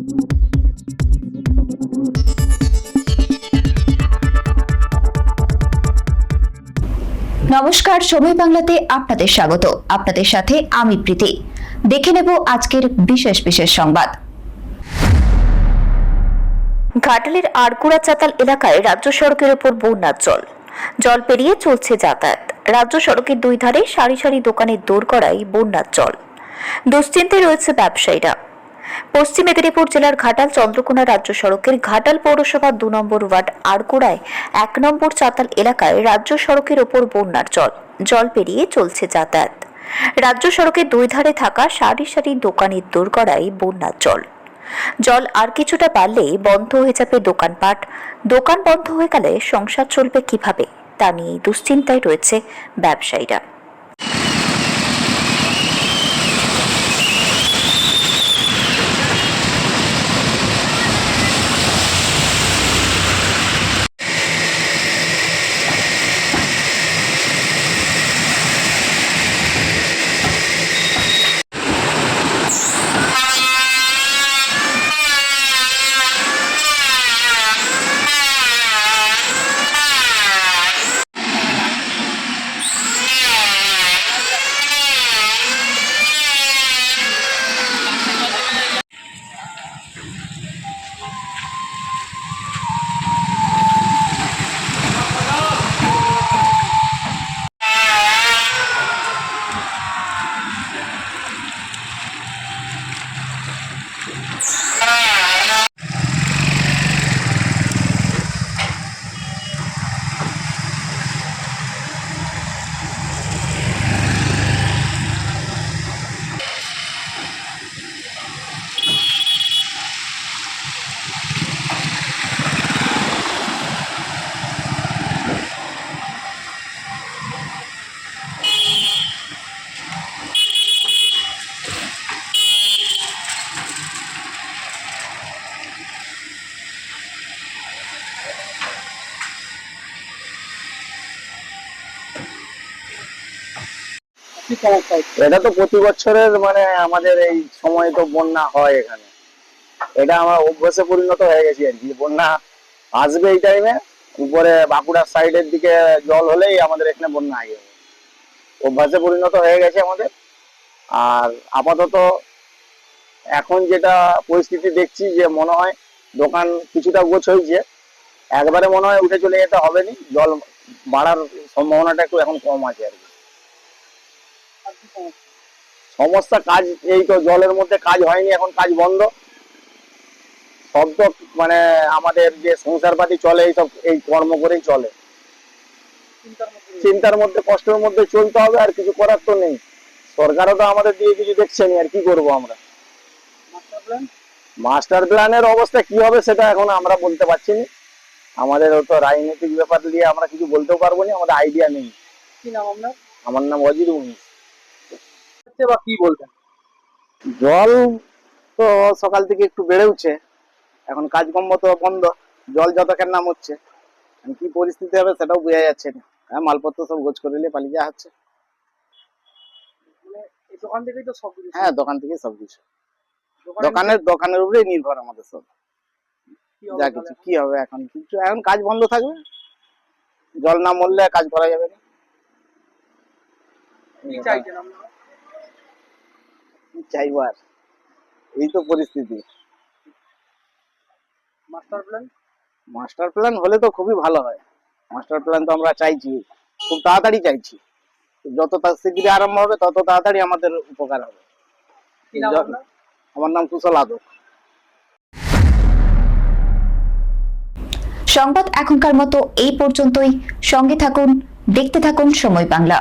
নমস্কার, সময় বাংলাতে আপনাদের স্বাগত। আপনাদের সাথে আমি প্রীতি। দেখে নেব আজকের বিশেষ বিশেষ সংবাদ। ঘাটালের আড়কুড়া চাতাল এলাকায় রাজ্য সড়কের উপর বন্যার জল পেরিয়ে চলছে যাতায়াত। রাজ্য সড়কের দুই ধারে সারি সারি দোকানের দোরগড়ায় বন্যার জল। দুশ্চিন্তায় রয়েছে ব্যবসায়ীরা। পশ্চিম মেদিনীপুর জেলার ঘাটাল চন্দ্রকোনা রাজ্য সড়কের ঘাটাল পৌরসভা 2 নম্বর ওয়ার্ড আড়কুড়ায় 1 নম্বর চাতাল এলাকায় রাজ্য সড়কের ওপর বন্যার জল পেরিয়ে চলছে যাতায়াত। রাজ্য সড়কের দুই ধারে থাকা সারি সারি দোকানের দোরগড়ায় বন্যার জল আর কিছুটা বাড়লেই বন্ধ হয়ে যাবে দোকানপাট। দোকান বন্ধ হয়ে গেলে সংসার চলবে কিভাবে, তা নিয়ে দুশ্চিন্তায় রয়েছে ব্যবসায়ীরা। এটা তো প্রতি বছরের আমাদের এই সময় তো বন্যা হয় এখানে। এটা আমার অভ্যাসে পরিণত হয়ে গেছে আর কি। বন্যা আসবে এই টাইমে, উপরে বাঁকুড়ার সাইডের দিকে জল হলেই আমাদের এখানে বন্যা আগে যাবে। অভ্যাসে পরিণত হয়ে গেছে আমাদের। আর আপাতত এখন যেটা পরিস্থিতি দেখছি, যে মনে হয় দোকান কিছুটা গোছ হয়েছে, একবারে মনে হয় উঠে চলে যেতে হবে না। জল বাড়ার সম্ভাবনাটা একটু এখন কম আছে আর কি। সমস্যা কাজ এই তো জলের মধ্যে কাজ হয়নি, এখন কাজ বন্ধ। সব তো আমাদের যে সংসারপাতি চলে এইসব এই কর্ম করেই চলে। চিন্তার মধ্যে কষ্টের মধ্যে চলতে হবে, আর কিছু করার তো নেই। সরকারও তো আমাদের দিয়ে কিছু দেখছে না, আর কি করবো আমরা। মাস্টার প্ল্যানের অবস্থা কি হবে সেটা এখন আমরা বলতে পারছি না। আমাদের তো রাজনৈতিক ব্যাপার দিয়ে আমরা কিছু বলতেও পারবো না, আমাদের আইডিয়া নেই। কি নাম আপনার? আমার নাম অজির উনিশ। বা কি বলবেন? জল তো সকাল থেকে একটু বেড়েছে, এখন কাজকর্ম তো বন্ধ। জল যতক্ষণ নাম হচ্ছে, কি পরিস্থিতি হবে সেটাও বোঝা যাচ্ছে না। হ্যাঁ, মালপত্র সব গোছ করে নিয়ে পালিয়ে যাওয়া হচ্ছে। এই দোকান থেকেই তো সব কিছু? হ্যাঁ, দোকান থেকে সবকিছু। দোকানের উপরে নির্ভর আমাদের সব। যা কিছু কি হবে এখন, কিছু এখন কাজ বন্ধ থাকবে। জল না মরলে কাজ করা যাবে না। কি চাইছেন আপনারা? চাইবো আর, এই তো পরিস্থিতি। মাস্টার প্ল্যান হলে তো খুবই ভালো হয়। মাস্টার প্ল্যান তো আমরা চাইছি, খুব তাড়াতাড়ি চাইছি। যত শীঘ্রই আরম্ভ হবে তত তাড়াতাড়ি আমাদের উপকার হবে। আমার নাম কুশল আদক। সংবাদ এখনকার মতো এই পর্যন্তই। সঙ্গে থাকুন, দেখতে থাকুন সময় বাংলা।